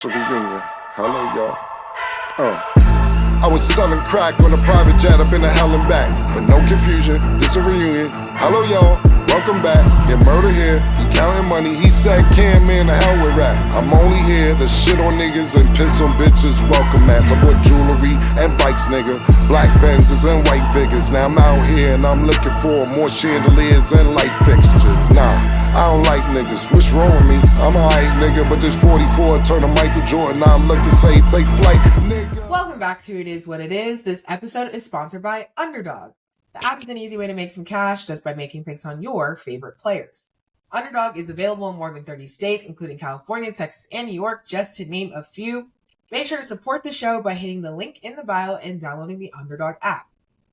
Reunion. Hello, y'all. I was selling crack on a private jet up in the hell and back. But no confusion, this a reunion. Hello, y'all. Welcome back. Get murder here. He counting money. He said, "Can man, the hell with rap. I'm only here to shit on niggas and piss on bitches. Welcome ass. I bought jewelry and bikes, nigga. Black Benzes and white Vigors. Now I'm out here and I'm looking for more chandeliers and light fixtures. Nah. I don't like niggas, what's wrong with me? I'm a hype nigga, but this 44 turn to Michael Jordan. I look and say, take flight, nigga. Welcome back to It Is What It Is. This episode is sponsored by Underdog. The app is an easy way to make some cash just by making picks on your favorite players. Underdog is available in more than 30 states, including California, Texas, and New York, just to name a few. Make sure to support the show by hitting the link in the bio and downloading the Underdog app.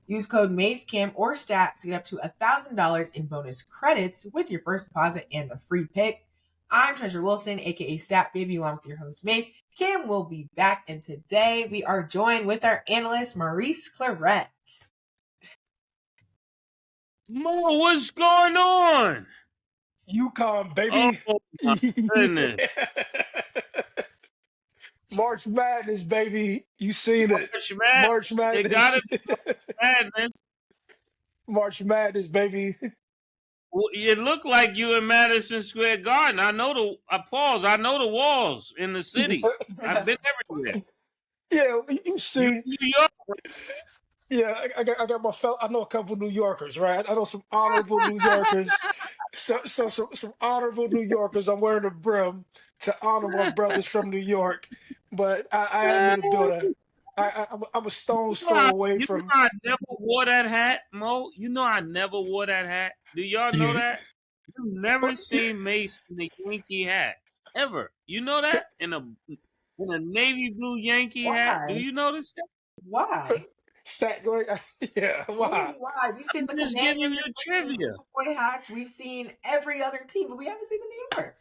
Use code Mase, Cam, or STAT to get up to $1,000 in bonus credits with your first deposit and a free pick. I'm Treasure Wilson, aka Stat Baby, along with your host Mase. Cam will be back, and today we are joined with our analyst Maurice Clarett. Mo, what's going on? Uconn, baby. Oh my goodness. March Madness, baby. You seen it. March Madness. It gotta be Madness. March Madness, baby. Well, it looked like you in Madison Square Garden. I know I know the walls in the city. I've been everywhere. Yeah, you see. New York. Yeah, I got my I know a couple New Yorkers, right? I know some honorable New Yorkers. So some honorable New Yorkers. I'm wearing a brim to honor my brothers from New York. But I am in the building. I'm a stone's throw away from. You know I never wore that hat, Mo. You know I never wore that hat. Do y'all know that? You never seen Mase in a Yankee hat ever. You know that in a navy blue Yankee hat. Do you notice that? Why? Yeah, why? Why? You've seen the just giving you trivia. Boy hats. We've seen every other team, but we haven't seen the New York.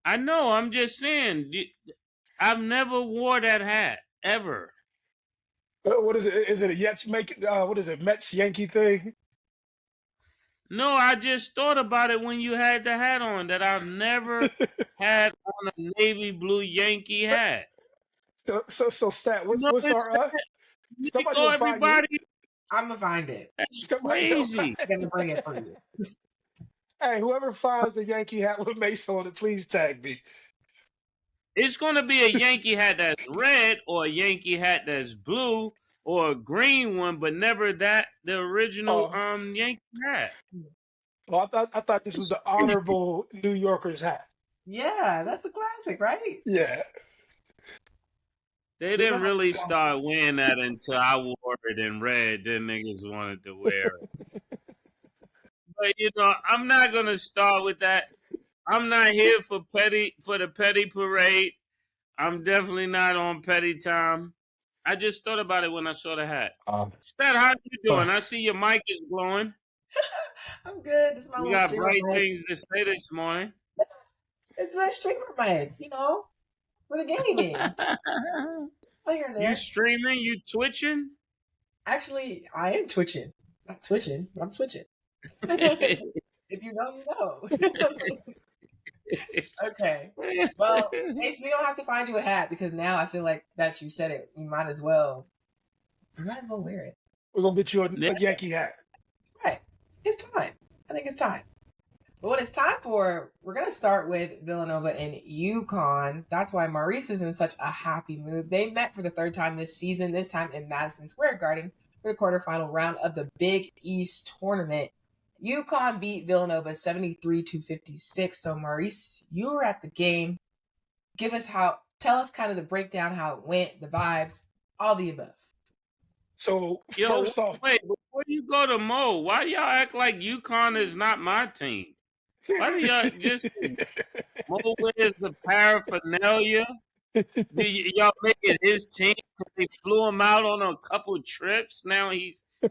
I know. I'm just saying. I've never wore that hat ever. What is it? Is it a what is it? Mets Yankee thing? No, I just thought about it when you had the hat on. That I've never had on a navy blue Yankee hat. So Stat, what's our somebody go everybody. I'm gonna find it. That's crazy. I'm gonna bring it for you. Hey, whoever finds the Yankee hat with Mase on it, please tag me. It's gonna be a Yankee hat that's red, or a Yankee hat that's blue, or a green one, but never the original Yankee hat. Well, I thought this was the honorable New Yorker's hat. Yeah, that's the classic, right? Yeah. They didn't really start wearing that until I wore it in red. Then niggas wanted to wear it. But I'm not gonna start with that. I'm not here for the petty parade. I'm definitely not on petty time. I just thought about it when I saw the hat. Stat, how you doing? I see your mic is glowing. I'm good. This is my you got bright things to say this morning. It's my streamer mic, for the gaming. Here and there. You streaming? You twitching? Actually, I am twitching. Not twitching, but I'm twitching. If you know, you know. Okay. Well, if we don't have to find you a hat, because now I feel like that you said it, you might as well wear it. We're gonna get you a Yankee hat. Right. It's time. I think it's time. But what it's time for, we're gonna start with Villanova and Uconn. That's why Maurice is in such a happy mood. They met for the third time this season, this time in Madison Square Garden for the quarterfinal round of the Big East tournament. Uconn beat Villanova 73-56. So Maurice, you were at the game. Tell us kind of the breakdown, how it went, the vibes, all the above. So first off, wait, before you go to Mo, why do y'all act like Uconn is not my team? Why do y'all just Mo wears the paraphernalia? Y'all make it his team because they flew him out on a couple trips. Now he's the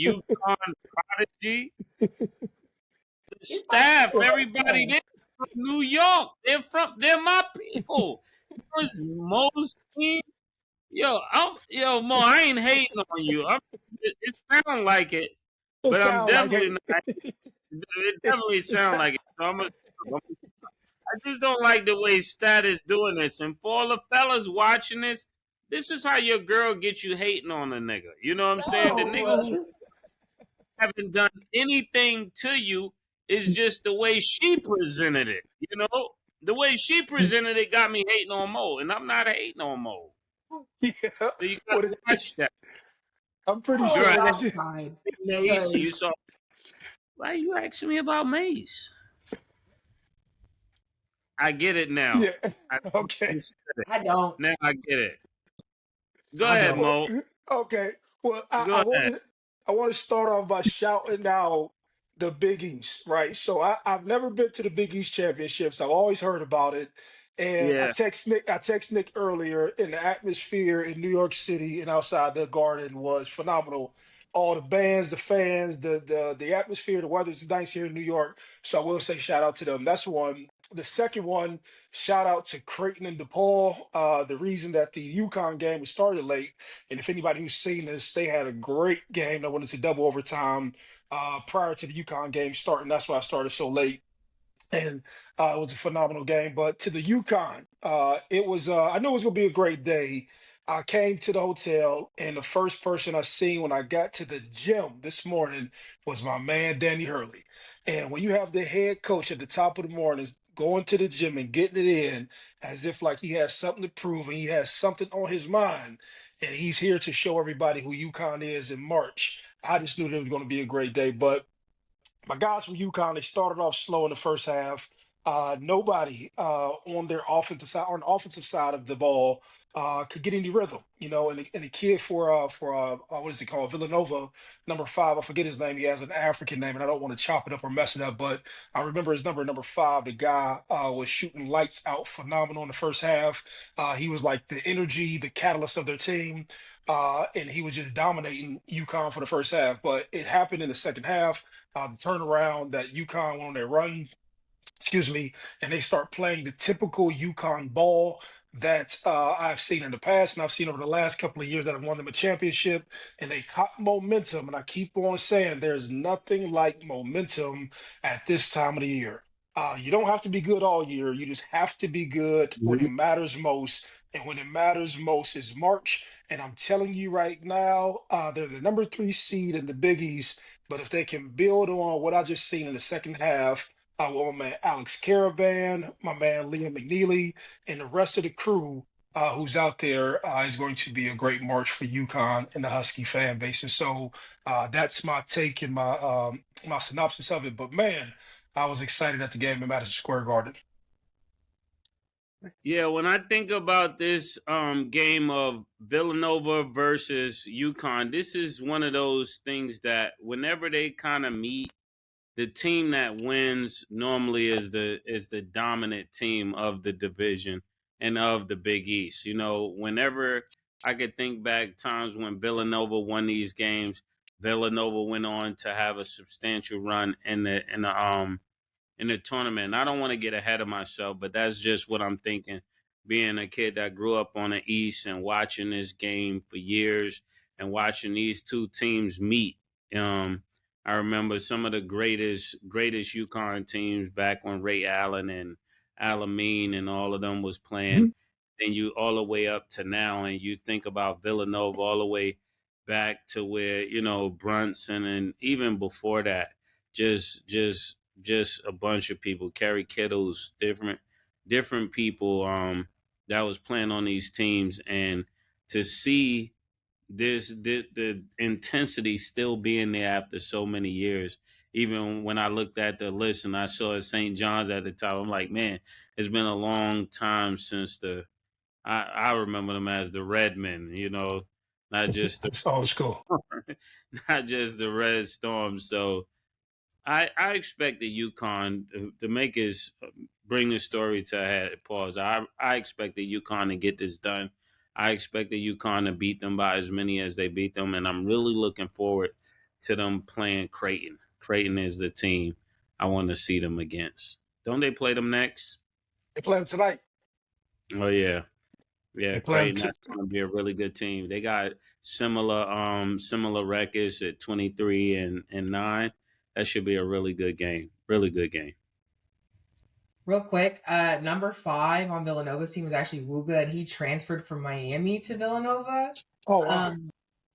Uconn prodigy. The staff, everybody, they're from New York. They're my people. It's Mo's team. Mo, I ain't hating on you. It sounds like it, but I'm definitely not. It definitely sounds like it. So I just don't like the way Stat is doing this. And for all the fellas watching this is how your girl gets you hating on a nigga. You know what I'm saying? The nigga who haven't done anything to you is just the way she presented it. You know? The way she presented it got me hating on Mo, and I'm not hating on Mo. Yeah. So you What gotta watch that. I'm pretty Oh, sure Girl, that's outside. Mase, you saw. Why are you asking me about Mase? I get it now. yeah. I Okay. understood it. I don't. Now I get it. Go I ahead, don't. Well, Mo. okay. Well, I, Go I ahead. wanted I want to start off by shouting out the Big East, right? So I've never been to the Big East championships. I've always heard about it. And Yeah. I text Nick earlier, and the atmosphere in New York City and outside the garden was phenomenal. All the bands, the fans, the atmosphere, the weather's nice here in New York. So I will say shout out to them. That's one. The second one, shout out to Creighton and DePaul. The reason that the UConn game was started late, and if anybody who's seen this, they had a great game that went into double overtime prior to the UConn game starting. That's why I started so late. And it was a phenomenal game. But to the UConn, it was. I knew it was going to be a great day. I came to the hotel, and the first person I seen when I got to the gym this morning was my man Danny Hurley. And when you have the head coach at the top of the morning going to the gym and getting it in, as if like he has something to prove and he has something on his mind, and he's here to show everybody who UConn is in March. I just knew that it was going to be a great day, but my guys from UConn, they started off slow in the first half. Nobody on their offensive side of the ball could get any rhythm, you know. And the kid for what is it called, Villanova, number 5, I forget his name. He has an African name, and I don't want to chop it up or mess it up, but I remember his number 5. The guy was shooting lights out, phenomenal in the first half. He was like the energy, the catalyst of their team, and he was just dominating UConn for the first half. But it happened in the second half, the turnaround that UConn went on their run, excuse me, and they start playing the typical UConn ball that I've seen in the past and I've seen over the last couple of years that have won them a championship. And they caught momentum. And I keep on saying there's nothing like momentum at this time of the year. You don't have to be good all year. You just have to be good when it Mhm. matters most. And when it matters most is March. And I'm telling you right now, they're the number 3 seed in the Big East. But if they can build on what I just seen in the second half, with my man Alex Caravan, my man Liam McNeely, and the rest of the crew who's out there is going to be a great March for UConn and the Husky fan base. And so that's my take and my synopsis of it. But man, I was excited at the game in Madison Square Garden. Yeah, when I think about this game of Villanova versus UConn, this is one of those things that whenever they kind of meet, the team that wins normally is the dominant team of the division and of the Big East. You know, whenever I could think back times when Villanova won these games, Villanova went on to have a substantial run in the tournament. And I don't want to get ahead of myself, but that's just what I'm thinking. Being a kid that grew up on the East and watching this game for years and watching these two teams meet. Um, I remember some of the greatest UConn teams back when Ray Allen and Alameen and all of them was playing. Mhm. And you all the way up to now, and you think about Villanova all the way back to where Brunson and even before that, just a bunch of people, Kerry Kittles, different people that was playing on these teams, and to see the intensity still being there after so many years. Even when I looked at the list and I saw St. John's at the top, I'm like, man, it's been a long time since I remember them as the Redmen, not just the It's old school. not just the Red Storm. So I expect the UConn to make his bring the story to a head. Pause. I expect the UConn to get this done. I expect the UConn to beat them by as many as they beat them, and I'm really looking forward to them playing Creighton. Creighton is the team I want to see them against. Don't they play them next? They play them tonight. Oh yeah, yeah. They play them. Creighton. That's going to be a really good team. They got similar records at 23 and 9. That should be a really good game. Really good game. Real quick, number 5 on Villanova's team was actually Wuga, and he transferred from Miami to Villanova. Oh, wow.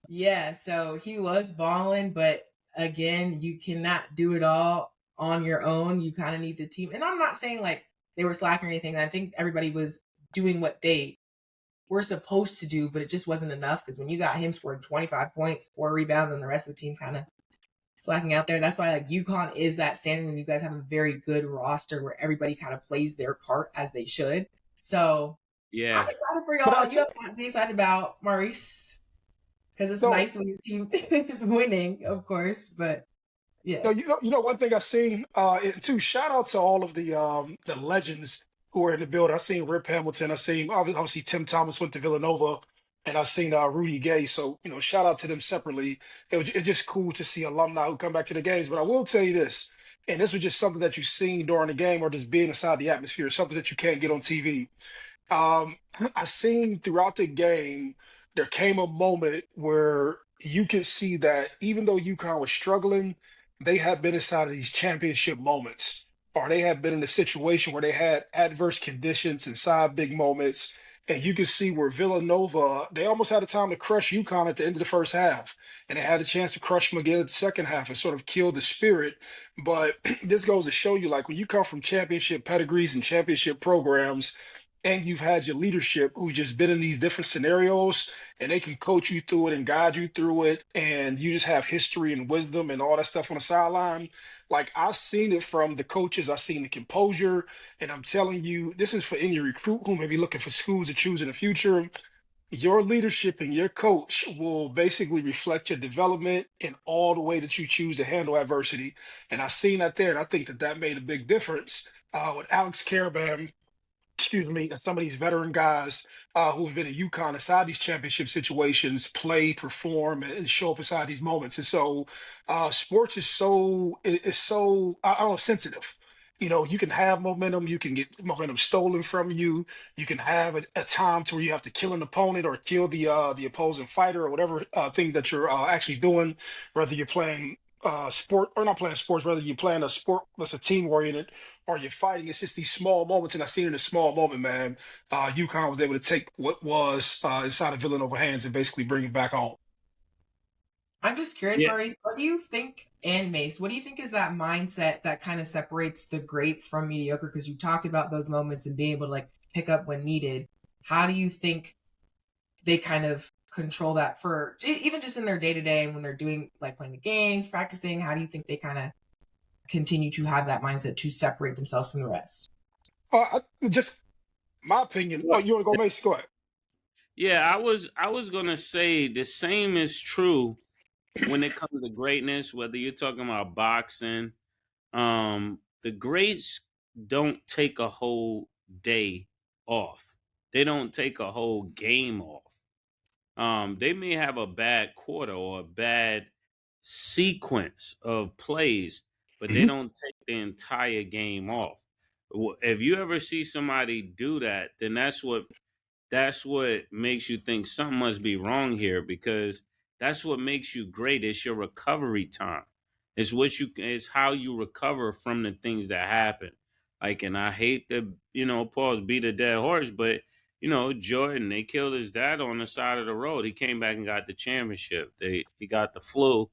Yeah, so he was balling, but again, you cannot do it all on your own. You kind of need the team. And I'm not saying like they were slacking or anything. I think everybody was doing what they were supposed to do, but it just wasn't enough because when you got him scoring 25 points, 4 rebounds, and the rest of the team kind of slacking out there. That's why like UConn is that standard when you guys have a very good roster where everybody kind of plays their part as they should. So Yeah. I'm excited for But y'all. You have to be excited about Maurice because it's nice when your team is winning, of course. But yeah, you know, one thing I seen, and too, shout out to all of the legends who are in the building. I seen Rip Hamilton. I seen obviously Tim Thomas went to Villanova, and I seen Rudy Gay. So you know, shout out to them separately. It's just cool to see alumni who come back to the games. But I will tell you this, and this was just something that you've seen during the game or just being inside the atmosphere, something that you can't get on TV. Um, I seen throughout the game, there came a moment where you could see that even though UConn was struggling, they had been inside of these championship moments, or they had been in a situation where they had adverse conditions inside big moments. And you could see where Villanova, they almost had a time to crush UConn at the end of the first half. And they had a chance to crush them again at the second half and sort of kill the spirit. But this goes to show you, like, when you come from championship pedigrees and championship programs, and you've had your leadership who's just been in these different scenarios and they can coach you through it and guide you through it, and you just have history and wisdom and all that stuff on the sideline. Like, I've seen it from the coaches, I've seen the composure, and I'm telling you, this is for any recruit who may be looking for schools to choose in the future. Your leadership and your coach will basically reflect your development in all the way that you choose to handle adversity. And I've seen that there, and I think that that made a big difference with Alex Caravan, excuse me, and some of these veteran guys who've been at UConn inside these championship situations, play, perform, and show up inside these moments. And so, sports is so I don't know, sensitive. You know, you can have momentum, you can get momentum stolen from you. You can have a time to where you have to kill an opponent or kill the opposing fighter or whatever thing that you're actually doing, whether you're playing sport or not playing sports, whether you're playing a sport that's a team oriented or you're fighting. It's just these small moments, and I seen in a small moment, man, UConn was able to take what was inside of Villanova hands and basically bring it back home. I'm just curious, Yeah. Maurice, what do you think, and Mase, what do you think is that mindset that kind of separates the greats from mediocre? Because you talked about those moments and being able to like pick up when needed. How do you think they kind of control that for even just in their day to day and when they're doing like playing the games, practicing? How do you think they kind of continue to have that mindset to separate themselves from the rest? Just my opinion. Oh, you want to go, Mace? Go ahead. Yeah, I was gonna say the same is true when it comes to greatness, whether you're talking about boxing. The greats don't take a whole day off. They don't take a whole game off. They may have a bad quarter or a bad sequence of plays, but they Mhm. don't take the entire game off. If you ever see somebody do that, then that's what makes you think something must be wrong here, because that's what makes you great. It's your recovery time. It's how you recover from the things that happen. Like, and I hate to, pause, beat a dead horse, but Jordan, they killed his dad on the side of the road. He came back and got the championship. He got the flu.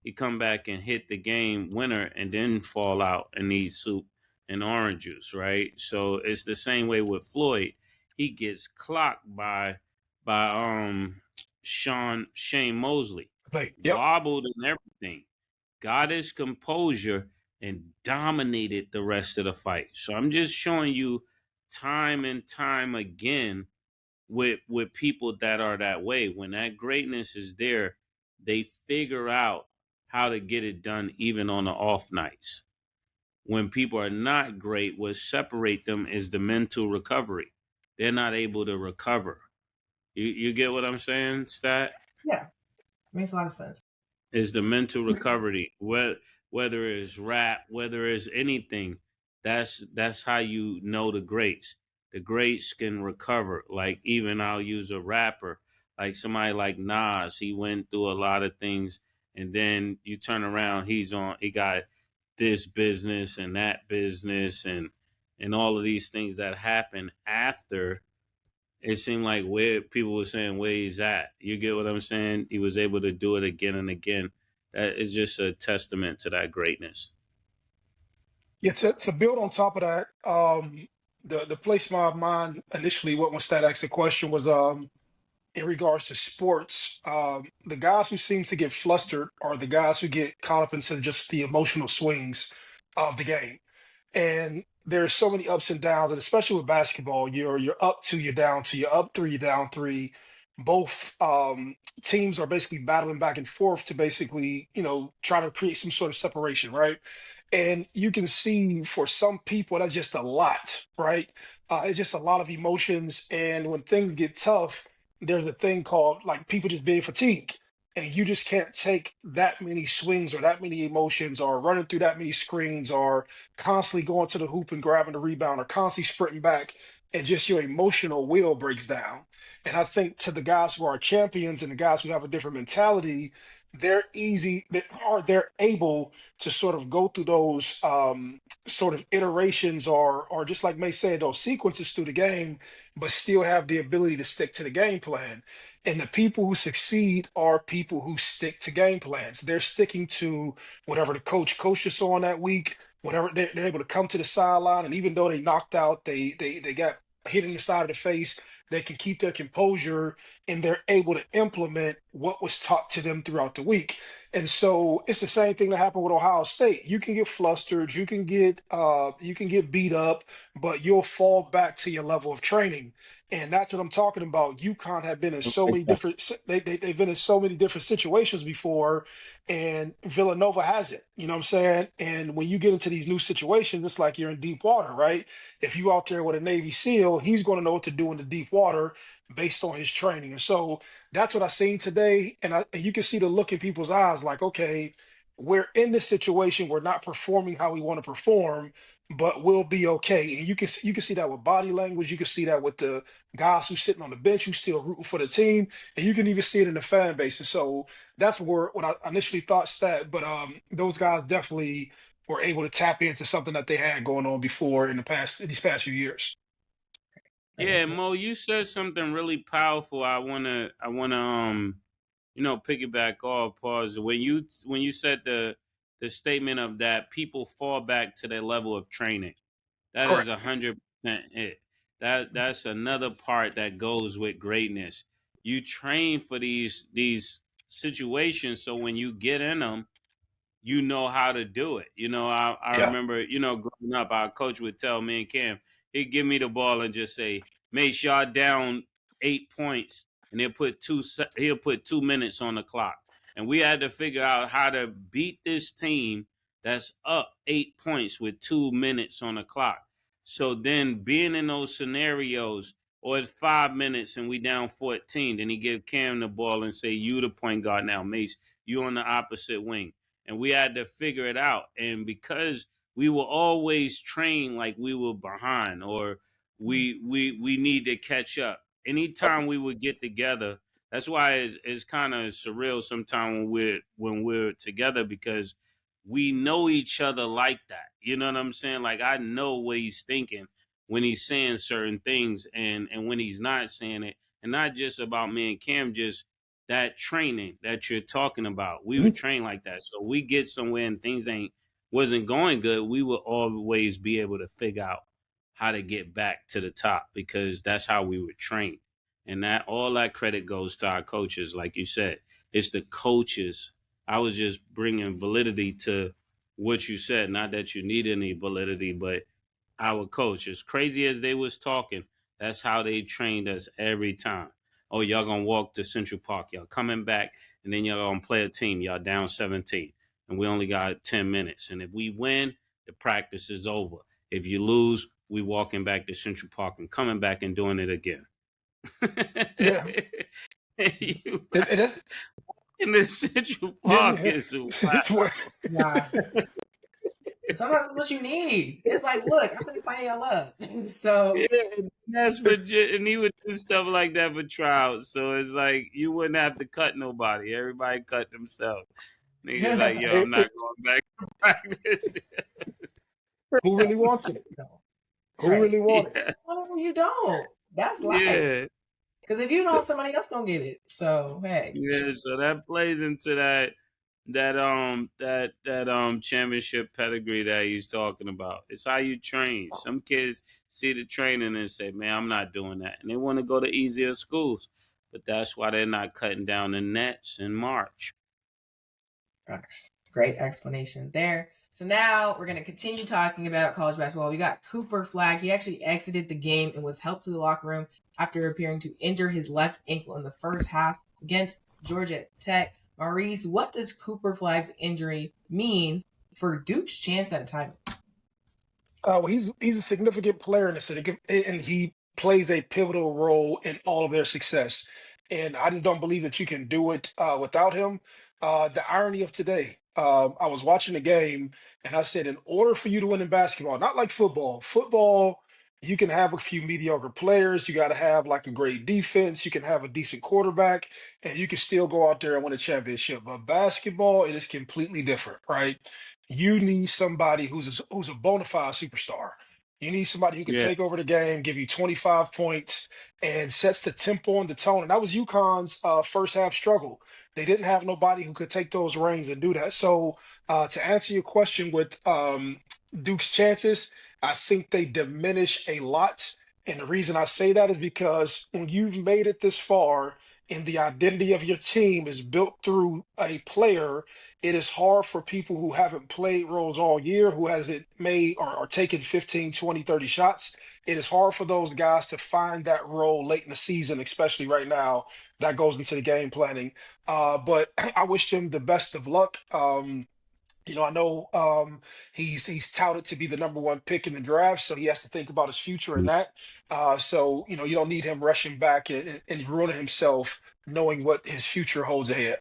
He come back and hit the game winner and then fall out and need soup and orange juice, right? So it's the same way with Floyd. He gets clocked by Shane Mosley, Like, yep. wobbled and everything, got his composure and dominated the rest of the fight. So I'm just showing you time and time again with people that are that way. When that greatness is there, they figure out how to get it done even on the off nights. When people are not great, what separate them is the mental recovery. They're not able to recover. You get what I'm saying, Stat? Yeah, makes a lot of sense. Is the mental recovery. Whether it's rap, whether it's anything, that's how you know the greats. The greats can recover. Like, even I'll use a rapper, like somebody like Nas. He went through a lot of things, and then you turn around, he got this business and that business, and and all of these things that happen after, it seemed like where people were saying where he's at. You get what I'm saying? He was able to do it again and again. That is just a testament to that greatness. Yeah, to build on top of that, the place my mind initially went when Stat asked the question was in regards to sports. The guys who seems to get flustered are the guys who get caught up into just the emotional swings of the game. And there's so many ups and downs, and especially with basketball, you're up two, you're down two, you're up three, you're down three. Both teams are basically battling back and forth to basically, try to create some sort of separation, right? And you can see for some people that's just a lot, right? It's just a lot of emotions, and when things get tough, there's a thing called like people just being fatigued. And you just can't take that many swings or that many emotions or running through that many screens or constantly going to the hoop and grabbing the rebound or constantly sprinting back, and just your emotional will breaks down. And I think to the guys who are champions and the guys who have a different mentality, they're able to sort of go through those sort of iterations or just like May said, those sequences through the game, but still have the ability to stick to the game plan. And the people who succeed are people who stick to game plans. They're sticking to whatever the coach coaches on that week, whatever they're able to come to the sideline. And even though they knocked out, they got hit in the side of the face, they can keep their composure and they're able to implement what was taught to them throughout the week. And so it's the same thing that happened with Ohio State. You can get flustered, you can get beat up, but you'll fall back to your level of training. And that's what I'm talking about. UConn have been in so many different they've been in so many different situations before, and Villanova hasn't. You know what I'm saying? And when you get into these new situations, it's like you're in deep water, right? If you out there with a Navy SEAL, he's going to know what to do in the deep water based on his training. And so that's what I seen today. And you can see the look in people's eyes like, okay, we're in this situation. We're not performing how we want to perform, but we'll be okay. And you can see that with body language. You can see that with the guys who's sitting on the bench who's still rooting for the team. And you can even see it in the fan base. And so that's what I initially thought Stat, but those guys definitely were able to tap into something that they had going on before in these past few years. Yeah, Mo, you said something really powerful. I wanna piggyback off. Pause. When you said the statement of that people fall back to their level of training. That is Correct. 100% it. That's another part that goes with greatness. You train for these situations, so when you get in them, you know how to do it. I Yeah. remember, growing up, our coach would tell me and Cam, he'd give me the ball and just say, "Make sure y'all down 8 points," and he'll put 2 minutes on the clock, and we had to figure out how to beat this team that's up 8 points with 2 minutes on the clock. So then, being in those scenarios, or it's 5 minutes and we down 14, then he give Cam the ball and say, "You the point guard now, Mase. You on the opposite wing." And we had to figure it out. And because we were always trained like we were behind or we need to catch up. Anytime we would get together, that's why it's kind of surreal sometimes when we're together, because we know each other like that. You know what I'm saying? Like, I know what he's thinking when he's saying certain things and when he's not saying it. And not just about me and Cam, just that training that you're talking about. We would train like that. So we get somewhere and things wasn't going good, we would always be able to figure out how to get back to the top, because that's how we were trained. And that all that credit goes to our coaches. Like you said, it's the coaches. I was just bringing validity to what you said. Not that you need any validity, but our coach, as crazy as they was talking, that's how they trained us every time. Oh, y'all gonna walk to Central Park. Y'all coming back, and then y'all gonna play a team. Y'all down 17, and we only got 10 minutes. And if we win, the practice is over. If you lose, we walking back to Central Park and coming back and doing it again. Yeah. In the Central Park is It's where Yeah. Sometimes it's what you need. It's like, look, I'm gonna tie y'all up. So yeah, that's legit, and he would do stuff like that for trials. So it's like you wouldn't have to cut nobody. Everybody cut themselves. Niggas like, yo, I'm not going back to practice. who really wants it? Who really want it? Yeah. No, you don't. That's life. Yeah. Because if you don't, somebody else gonna get it. So hey. Yeah, so that plays into that championship pedigree that he's talking about. It's how you train. Some kids see the training and say, "Man, I'm not doing that," and they want to go to easier schools, but that's why they're not cutting down the nets in March. Great explanation there. So now we're going to continue talking about college basketball. We got Cooper Flagg. He actually exited the game and was helped to the locker room after appearing to injure his left ankle in the first half against Georgia Tech. Maurice, what does Cooper Flagg's injury mean for Duke's chance at a title? Well, he's a significant player in the city, and he plays a pivotal role in all of their success. And I just don't believe that you can do it without him. The irony of today, I was watching the game, and I said, in order for you to win in basketball, not like football, you can have a few mediocre players. You got to have like a great defense. You can have a decent quarterback, and you can still go out there and win a championship. But basketball, it is completely different, right? You need somebody who's a bona fide superstar. You need somebody who can Yeah, take over the game, give you 25 points, and sets the tempo and the tone. And that was UConn's first half struggle. They didn't have nobody who could take those reins and do that. So to answer your question with Duke's chances, I think they diminish a lot. And the reason I say that is because when you've made it this far and the identity of your team is built through a player, it is hard for people who haven't played roles all year, who hasn't made or taken 15, 20, 30 shots. It is hard for those guys to find that role late in the season, especially right now. That goes into the game planning. But I wish him the best of luck. I know he's touted to be the number one pick in the draft, so he has to think about his future in that. So you don't need him rushing back and ruining himself, knowing what his future holds ahead.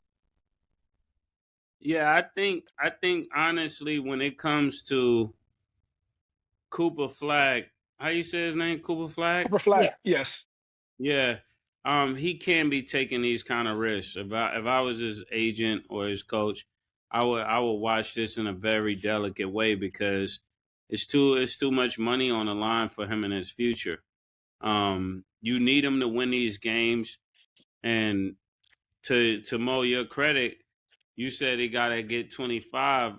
yeah. I think honestly, when it comes to Cooper Flagg, how you say his name, Cooper Flagg? Cooper Flag, Yeah. yes. Yeah. He can't be taking these kind of risks. If I was his agent or his coach, I would watch this in a very delicate way because it's too much money on the line for him and his future. You need him to win these games, and to Mo, your credit, you said he got to get 25.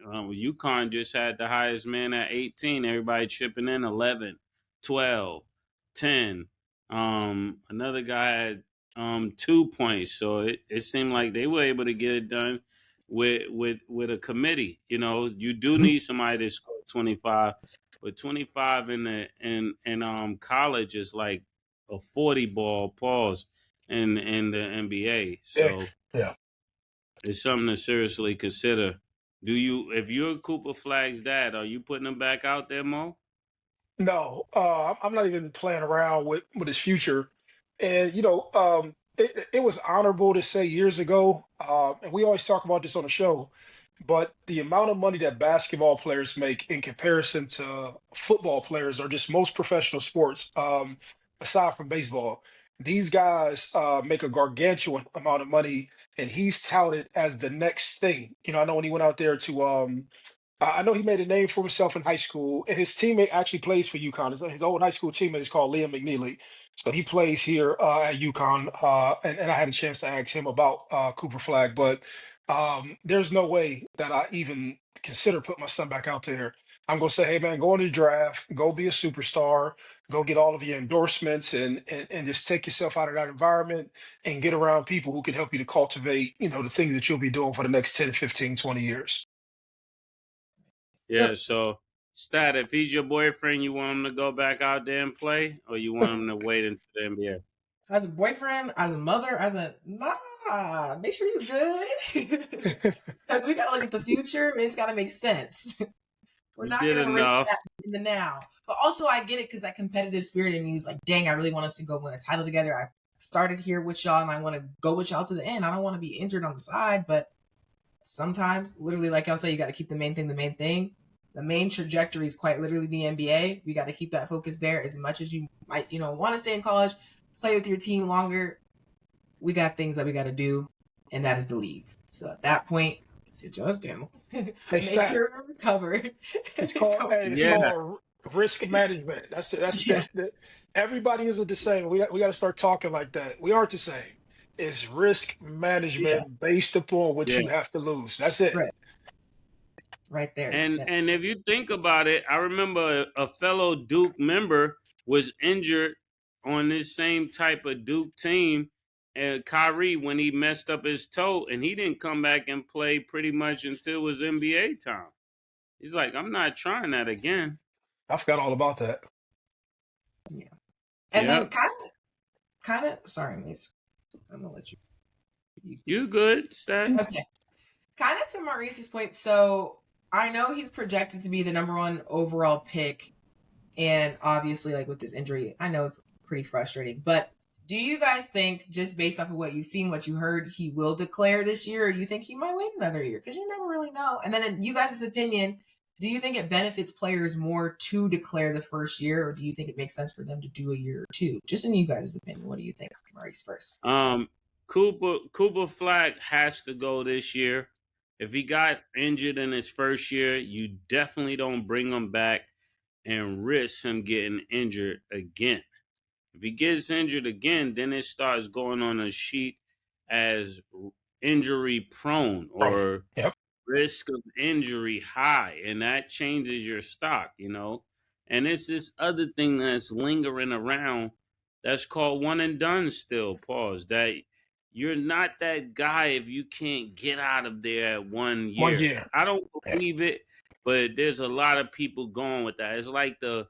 UConn just had the highest man at 18. Everybody chipping in 11, 12, 10. Another guy had 2 points. So it seemed like they were able to get it done with a committee. You do Mhm. need somebody to score 25, but 25 in college is like a 40 ball pause in the NBA. Yeah, So yeah. it's something to seriously consider. If you're Cooper Flagg's dad, are you putting him back out there, Mo? No, I'm not even playing around with his future. And it was honorable to say years ago, and we always talk about this on the show, but the amount of money that basketball players make in comparison to football players or just most professional sports, aside from baseball, these guys make a gargantuan amount of money, and he's touted as the next thing. I know when he went out there to I know he made a name for himself in high school, and his teammate actually plays for UConn. His old high school teammate is called Liam McNeely. So he plays here at UConn, and I had a chance to ask him about Cooper Flagg, but there's no way that I even consider putting my son back out there. I'm gonna say, hey man, go in the draft, go be a superstar, go get all of your endorsements, and just take yourself out of that environment and get around people who can help you to cultivate, the things that you'll be doing for the next 10, 15, 20 years. So Yeah, so Stat, if he's your boyfriend, you want him to go back out there and play, or you want him to wait into the NBA? as a boyfriend, as a mother, make sure you're good. Because we gotta look at the future, and it's gotta make sense. We're You not did gonna risk enough. that in the now. But also I get it because that competitive spirit in me is like, dang, I really want us to go win a title together. I started here with y'all and I want to go with y'all to the end. I don't want to be injured on the side, but sometimes, literally, like y'all say, you got to keep the main thing the main thing. The main trajectory is quite literally the NBA. We got to keep that focus there as much as you might, want to stay in college, play with your team longer. We got things that we got to do, and that is the league. So at that point, sit yours down. Hey, Make Stat, sure we're recovered. it's called hey, it's Yeah, called Risk management. That's it. That's Yeah. that. Everybody isn't the same. We got to start talking like that. We aren't the same. It's risk Yeah. management based upon what Yeah. you have to lose. That's it. Right. Right there. And if you think about it, I remember a fellow Duke member was injured on this same type of Duke team, Kyrie, when he messed up his toe, and he didn't come back and play pretty much until it was NBA time. He's like, I'm not trying that again. I forgot all about that. Yeah. And Yep. then kind of. Sorry, Mase. I'm gonna let you. You good, Stat? Okay. Kind of to Maurice's point. So I know he's projected to be the number 1 overall pick, and obviously, like with this injury, I know it's pretty frustrating. But do you guys think, just based off of what you've seen, what you heard, he will declare this year, or you think he might wait another year? Because you never really know. And then, in you guys' opinion, do you think it benefits players more to declare the first year, or do you think it makes sense for them to do a year or two? Just in you guys' opinion, what do you think, Maurice first? Cooper Flagg has to go this year. If he got injured in his first year, you definitely don't bring him back and risk him getting injured again. If he gets injured again, then it starts going on a sheet as injury prone or Yep. risk of injury high, and that changes your stock, And it's this other thing that's lingering around that's called one and done still, pause, that you're not that guy if you can't get out of there at 1 year. 1 year. I don't Yeah. believe it, but there's a lot of people going with that. It's like the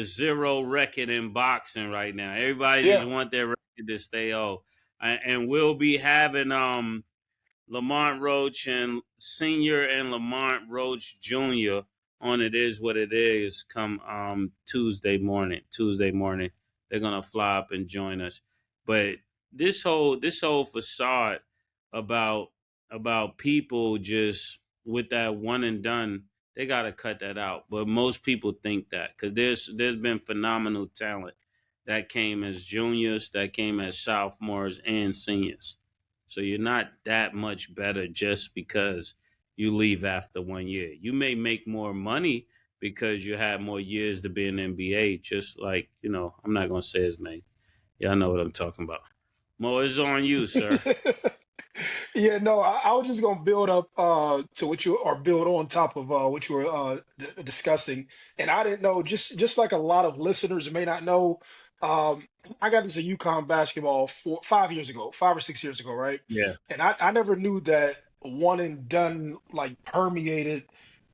zero record in boxing right now. Everybody just want their record to stay old. And we'll be having Lamont Roach and Senior and Lamont Roach Jr. on It Is What It Is come Tuesday morning. They're gonna fly up and join us. But this whole facade about people just with that one and done, they gotta cut that out. But most people think that because there's been phenomenal talent that came as juniors, that came as sophomores and seniors. So you're not that much better just because you leave after 1 year. You may make more money because you have more years to be in NBA, just like, I'm not going to say his name. Y'all know what I'm talking about. Mo, it's on you, sir. Yeah, no, I was just gonna build up to what you or build on top of what you were discussing, and I didn't know just like a lot of listeners may not know. I got into UConn basketball 5 years ago, 5 or 6 years ago, right? Yeah. And I never knew that one and done like permeated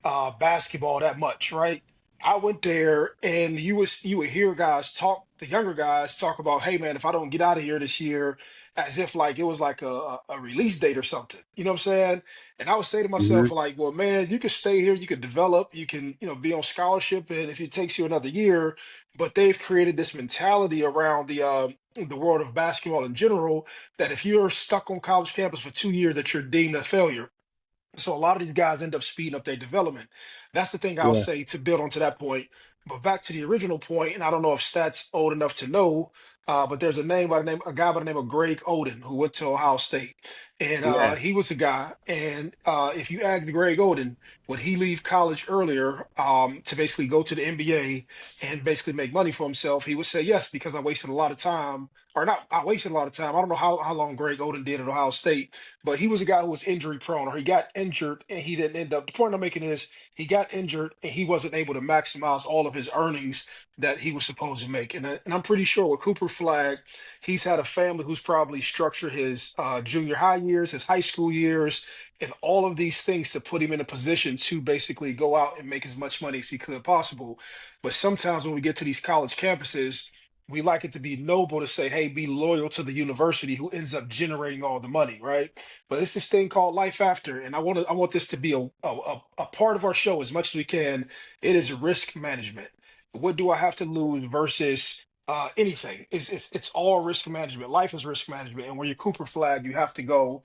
basketball that much, right? I went there and you would hear guys talk, the younger guys talk about, hey man, if I don't get out of here this year, as if like it was like a release date or something. You know what I'm saying? And I would say to myself, Mm-hmm. like, well, man, you can stay here, you can develop, you can, be on scholarship, and if it takes you another year, but they've created this mentality around the world of basketball in general that if you're stuck on college campus for 2 years, that you're deemed a failure. So a lot of these guys end up speeding up their development. That's the thing I'll Yeah. say to build onto that point. But back to the original point, and I don't know if Stat's old enough to know, but there's a guy by the name of Greg Oden who went to Ohio State, and Yeah. he was a guy. And if you ask Greg Oden, would he leave college earlier to basically go to the NBA and basically make money for himself? He would say yes, because I wasted a lot of time, or not. I wasted a lot of time. I don't know how long Greg Oden did at Ohio State, but he was a guy who was injury prone, or he got injured and he didn't end up. The point I'm making is he got injured and he wasn't able to maximize all of his earnings that he was supposed to make. And I'm pretty sure with Cooper Flagg, he's had a family who's probably structured his junior high years, his high school years, and all of these things to put him in a position to basically go out and make as much money as he could possible. But sometimes when we get to these college campuses, we like it to be noble to say, hey, be loyal to the university who ends up generating all the money, right? But it's this thing called life after, and I want this to be a part of our show as much as we can. It is risk management. What do I have to lose versus anything? It's all risk management. Life is risk management, and when you're Cooper Flag, you have to go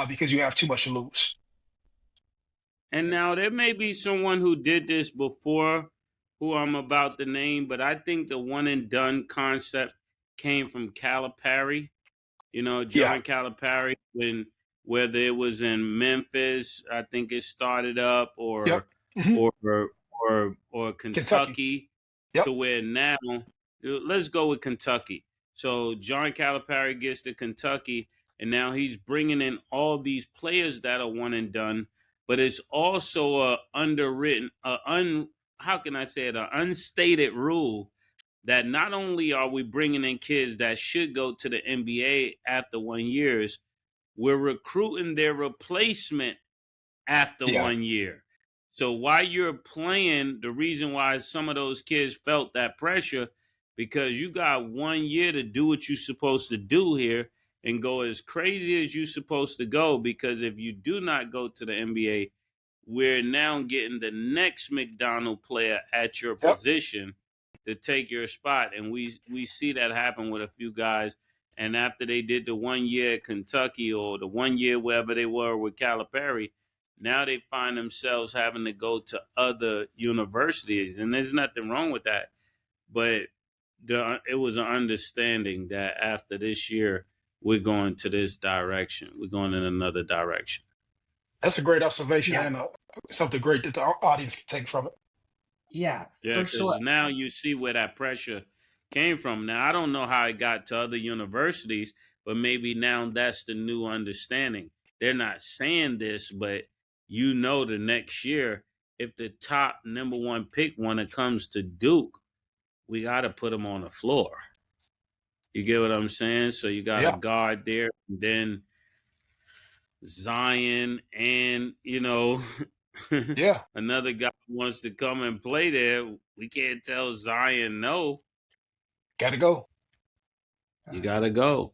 because you have too much to lose. And now there may be someone who did this before who I'm about to name, but I think the one and done concept came from Calipari. Yeah. John Calipari, whether it was in Memphis, I think it started up, Yep. or or Kentucky. Kentucky, Yep. to where now let's go with Kentucky. So John Calipari gets to Kentucky, and now he's bringing in all these players that are one and done. But it's also a underwritten, how can I say it, an unstated rule that not only are we bringing in kids that should go to the NBA after 1 year, we're recruiting their replacement after Yeah. 1 year. So while you're playing, the reason why some of those kids felt that pressure, because you got 1 year to do what you're supposed to do here and go as crazy as you're supposed to go. Because if you do not go to the NBA, we're now getting the next McDonald player at your Yep. position to take your spot. And we see that happen with a few guys. And after they did the 1 year at Kentucky or the 1 year wherever they were with Calipari, now they find themselves having to go to other universities. And there's nothing wrong with that. But it was an understanding that after this year, we're going to this direction. We're going in another direction. That's a great observation Yeah. and something great that the audience can take from it. Yeah, Yeah, for because sure. now you see where that pressure came from. Now, I don't know how it got to other universities, but maybe now that's the new understanding. They're not saying this, but you know, the next year, if the top number one pick when it comes to Duke, we got to put them on the floor. You get what I'm saying? So you got a Yeah. guard there, and then Zion, and Yeah. another guy wants to come and play there. We can't tell Zion no. Got to go. You gotta go.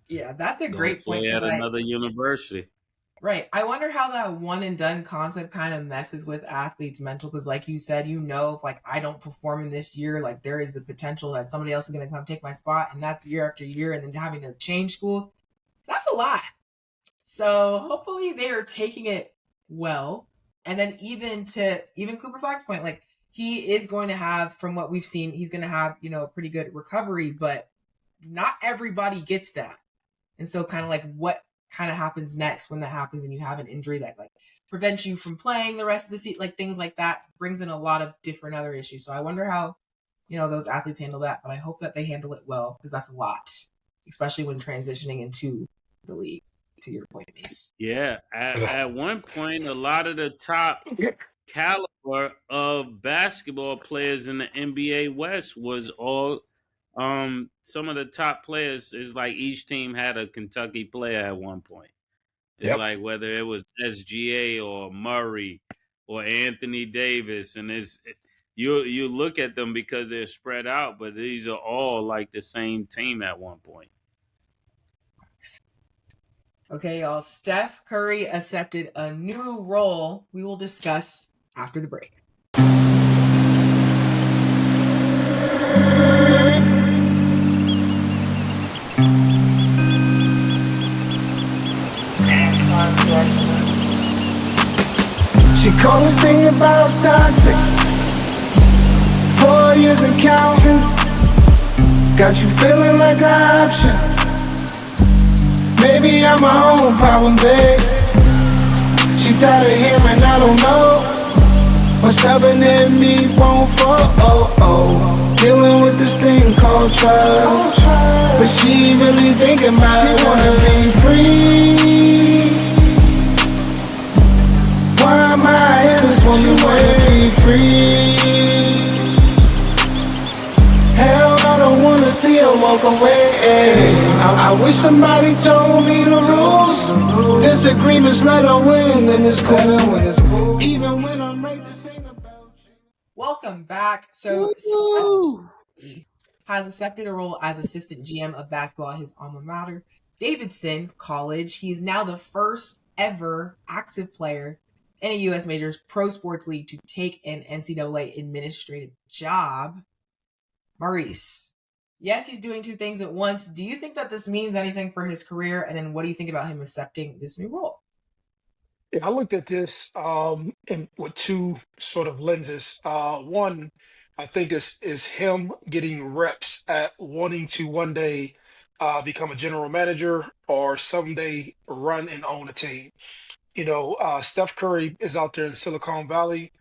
Yeah, that's a Go great point play because at another university. right. I wonder how that one and done concept kind of messes with athletes' mental because, like you said, if like I don't perform in this year, like there is the potential that somebody else is going to come take my spot, and that's year after year, and then having to change schools. That's a lot. So hopefully they are taking it well, and then even Cooper Flagg's point, like he is going to have, from what we've seen, he's going to have a pretty good recovery, but not everybody gets that, and so kind of like what kind of happens next when that happens and you have an injury that like prevents you from playing the rest of the season, like things like that brings in a lot of different other issues. So I wonder how those athletes handle that, but I hope that they handle it well because that's a lot, especially when transitioning into the league, to your point, Mase. Yeah. At one point, a lot of the top caliber of basketball players in the NBA West was all some of the top players. Is like each team had a Kentucky player at one point. It's Yep. like whether it was SGA or Murray or Anthony Davis, and you look at them because they're spread out, but these are all like the same team at one point. Okay, y'all. Steph Curry accepted a new role we will discuss after the break. She called this thing about toxic. 4 years and counting. Got you feeling like an option. Maybe I'm my own problem, babe. She tired of hearing I don't know. What's stubborn in me won't fall. Dealing with this thing called trust. But she really thinking about it. She wanna be free. Why am I here? This woman wanna be free. Hell, I don't wanna see her walk away. I wish somebody told me the rules. Disagreements let her win, then it's cool. Even when I'm right, this ain't about you. Welcome back. So Steph has accepted a role as assistant GM of basketball at his alma mater, Davidson College. He is now the first ever active player in a U.S. Majors Pro Sports League to take an NCAA administrative job. Maurice, yes, he's doing two things at once. Do you think that this means anything for his career? And then what do you think about him accepting this new role? Yeah, I looked at this in with two sort of lenses. One, I think is him getting reps at wanting to one day become a general manager or someday run and own a team. Steph Curry is out there in Silicon Valley.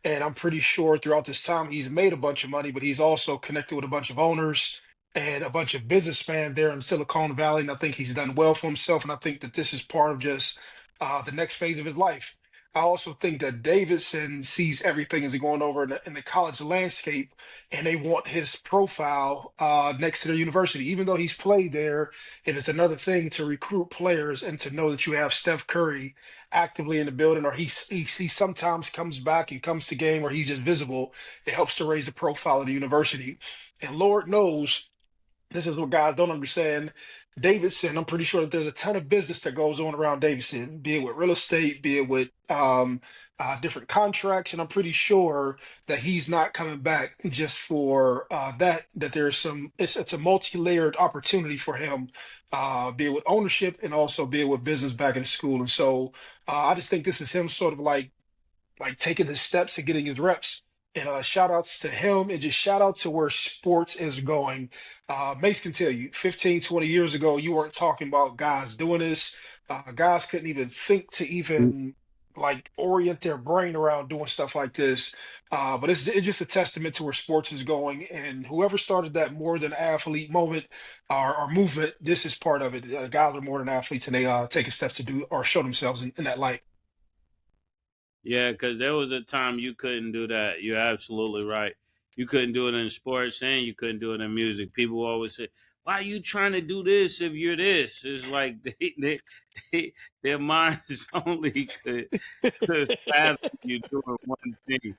And I'm pretty sure throughout this time he's made a bunch of money, but he's also connected with a bunch of owners and a bunch of businessmen there in Silicon Valley. And I think he's done well for himself. And I think that this is part of just the next phase of his life. I also think that Davidson sees everything as going over in the college landscape, and they want his profile next to their university. Even though he's played there, it is another thing to recruit players and to know that you have Steph Curry actively in the building, or he sometimes comes back and comes to game where he's just visible. It helps to raise the profile of the university. And Lord knows, this is what guys don't understand. Davidson, I'm pretty sure that there's a ton of business that goes on around Davidson, be it with real estate, be it with different contracts, and I'm pretty sure that he's not coming back just for that. That there's some, it's a multi-layered opportunity for him, be it with ownership and also be it with business back in school. And so I just think this is him sort of like taking his steps and getting his reps. And shout outs to him and just shout out to where sports is going. Mace can tell you 15, 20 years ago, you weren't talking about guys doing this. Guys couldn't even think to even like orient their brain around doing stuff like this. But it's just a testament to where sports is going. And whoever started that more than athlete moment or movement, this is part of it. Guys are more than athletes and they taking steps to do or show themselves in that light. Yeah, because there was a time you couldn't do that. You're absolutely right. You couldn't do it in sports and you couldn't do it in music. People always say, "Why are you trying to do this if you're this?" It's like their minds only could fathom you doing one thing.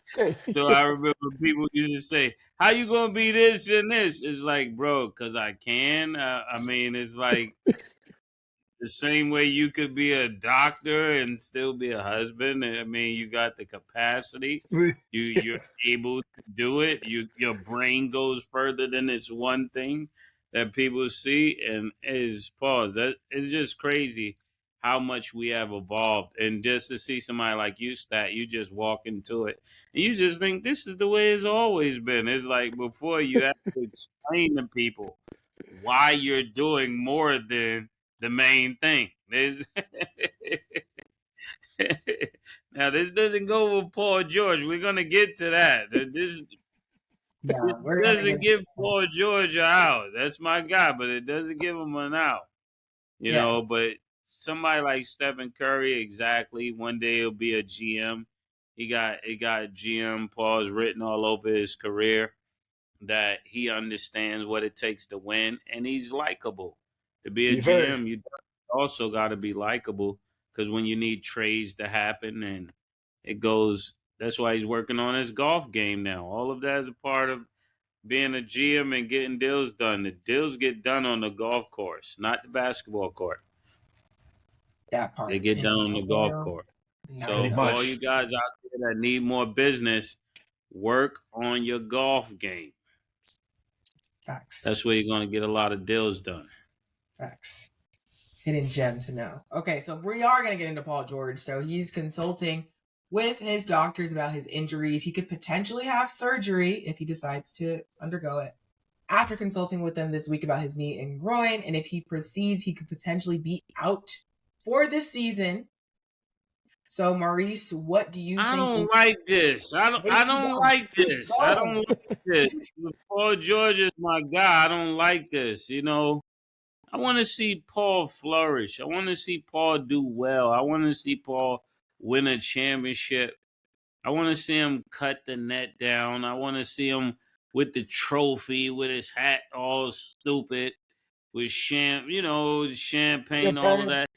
So I remember people used to say, "How you gonna be this and this?" It's like, bro, because I can. I mean, it's like the same way you could be a doctor and still be a husband. I mean, you got the capacity. You're able to do it. Your brain goes further than it's one thing that people see. And is pause. That it's just crazy how much we have evolved. And just to see somebody like you, Stat, you just walk into it and you just think this is the way it's always been. It's like before you have to explain to people why you're doing more than the main thing. Now, this doesn't go with Paul George. We're gonna get to that. This We're gonna doesn't give Paul George an out. That's my guy, but it doesn't give him an out. You know, but somebody like Stephen Curry, exactly. One day he'll be a GM. He got GM Paul's written all over his career that he understands what it takes to win, and he's likable. To be a Very. GM, you also got to be likable because when you need trades to happen and it goes, that's why he's working on his golf game now. All of that is a part of being a GM and getting deals done. The deals get done on the golf course, not the basketball court. That part. They get done on the golf court. So for all you guys out there that need more business, work on your golf game. Facts. That's where you're going to get a lot of deals done. Facts. Hidden gem to know. Okay, so we are going to get into Paul George. So he's consulting with his doctors about his injuries. He could potentially have surgery if he decides to undergo it. After consulting with them this week about his knee and groin, and if he proceeds, he could potentially be out for this season. So, Maurice, what do you think? I don't like this. I don't like this. I don't like this. Paul George is my guy. I don't like this. You know, I want to see Paul flourish. I want to see Paul do well. I want to see Paul win a championship. I want to see him cut the net down. I want to see him with the trophy, with his hat all stupid, with champagne, all of that.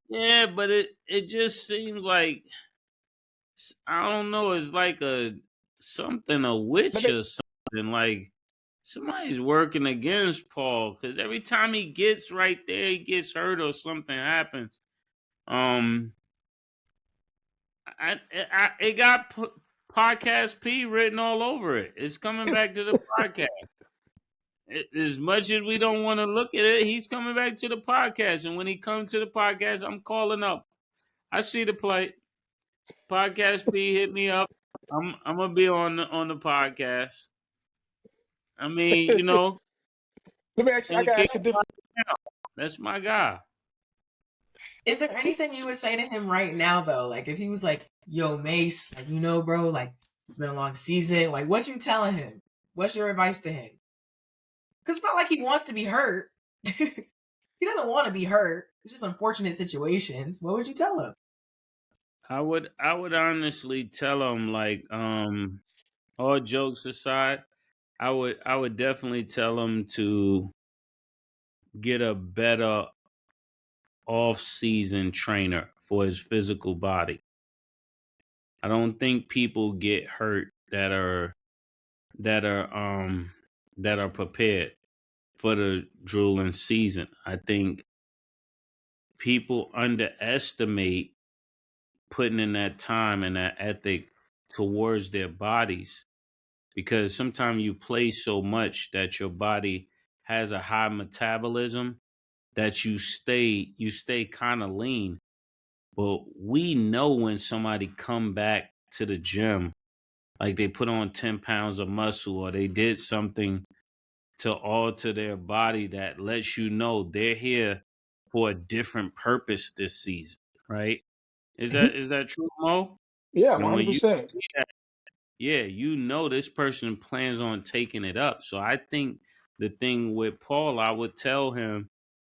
Yeah, but it just seems like, I don't know, it's like a witch or something. Like somebody's working against Paul because every time he gets right there, he gets hurt or something happens. It got Podcast P written all over it. It's coming back to the podcast. As much as we don't want to look at it, he's coming back to the podcast. And when he comes to the podcast, I'm calling up. I see the plate. Podcast P, hit me up. I'm gonna be on the podcast. I mean, Let me ask you. I got ask you different. That's my guy. Is there anything you would say to him right now, though? Like, if he was like, "Yo, Mase, like, bro, like, It's been a long season. Like, what you telling him? What's your advice to him? Because it's not like he wants to be hurt. He doesn't want to be hurt. It's just unfortunate situations. What would you tell him? I would honestly tell him, like, all jokes aside, I would definitely tell him to get a better off-season trainer for his physical body. I don't think people get hurt that are prepared for the drooling season. I think people underestimate putting in that time and that ethic towards their bodies, because sometimes you play so much that your body has a high metabolism that you stay kind of lean. But we know when somebody come back to the gym, like they put on 10 pounds of muscle or they did something to alter their body that lets you know they're here for a different purpose this season, right? Is Mhm. that true, Mo? Yeah, And when you 100%. see that, yeah, you know this person plans on taking it up. So I think the thing with Paul, I would tell him,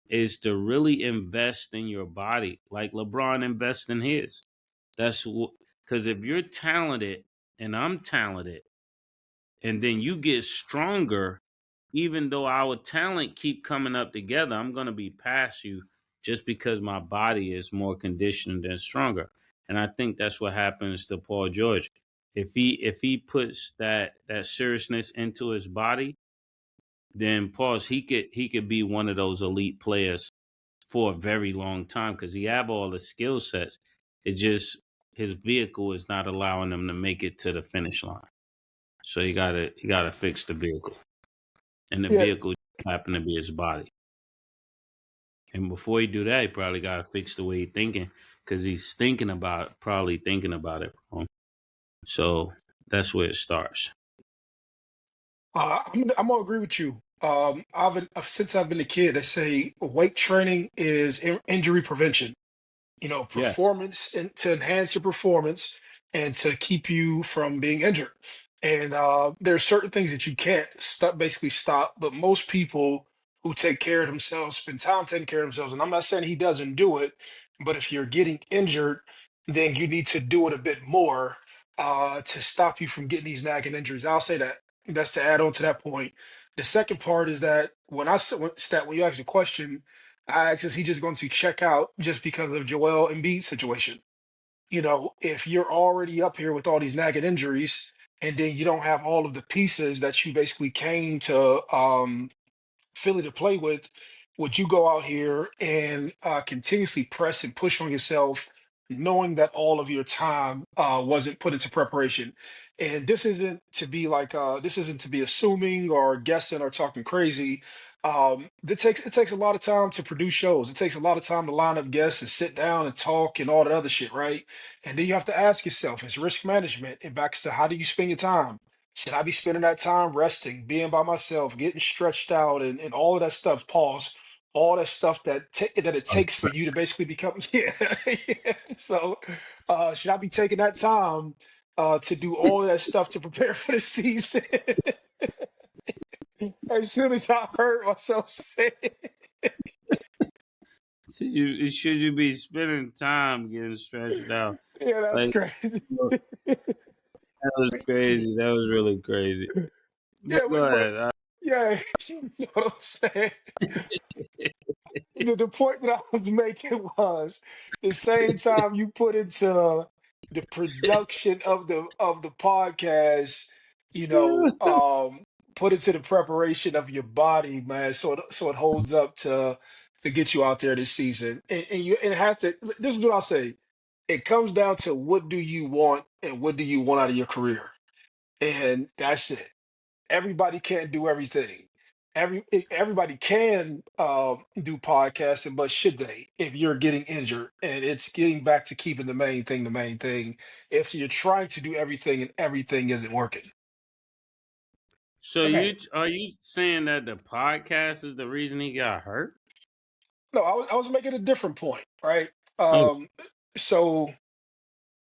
is to really invest in your body, like LeBron invests in his. That's because if you're talented and I'm talented, and then you get stronger, even though our talent keep coming up together, I'm gonna be past you just because my body is more conditioned and stronger. And I think that's what happens to Paul George. If he puts that seriousness into his body, then pause. He could be one of those elite players for a very long time because he have all the skill sets. It just his vehicle is not allowing him to make it to the finish line. So he gotta fix the vehicle, and the Yeah. vehicle happen to be his body. And before he do that, he probably gotta fix the way he thinking, because he's probably thinking about it wrong. So that's where it starts. I'm gonna agree with you. Since I've been a kid, they say weight training is injury prevention. Yeah. Performance and to enhance your performance and to keep you from being injured. And there are certain things that you can't basically stop. But most people who take care of themselves spend time taking care of themselves. And I'm not saying he doesn't do it, but if you're getting injured, then you need to do it a bit more to stop you from getting these nagging injuries. I'll say that. That's to add on to that point. The second part is that when you ask a question, I asked, is he just going to check out just because of Joel Embiid's situation? If you're already up here with all these nagging injuries, and then you don't have all of the pieces that you basically came to Philly to play with, would you go out here and continuously press and push on yourself, knowing that all of your time wasn't put into preparation? And this isn't to be assuming or guessing or talking crazy. It takes a lot of time to produce shows. It takes a lot of time to line up guests and sit down and talk and all that other shit, right? And then you have to ask yourself, it's risk management. It backs to how do you spend your time? Should I be spending that time resting, being by myself, getting stretched out, and all of that stuff? Pause. All that stuff that it takes for you to basically become. Yeah, yeah. So, should I be taking that time to do all of that stuff to prepare for the season? As soon as I heard myself say, Should you be spending time getting stretched out? "Yeah, that's Like, crazy." that was Crazy. crazy. That was really crazy. But Yeah, go but ahead. yeah, you know what I'm saying. The point that I was making was the same time you put into the production of the podcast, you know, um, put into the preparation of your body, man, so it holds up to get you out there this season. And you and have to this is what I'll say. It comes down to what do you want and what do you want out of your career. And that's it. Everybody can't do everything. Everybody can do podcasting, but should they? If you're getting injured, and it's getting back to keeping the main thing. If you're trying to do everything and everything isn't working. So Okay. are you saying that the podcast is the reason he got hurt? No, I was making a different point, right? Oh, So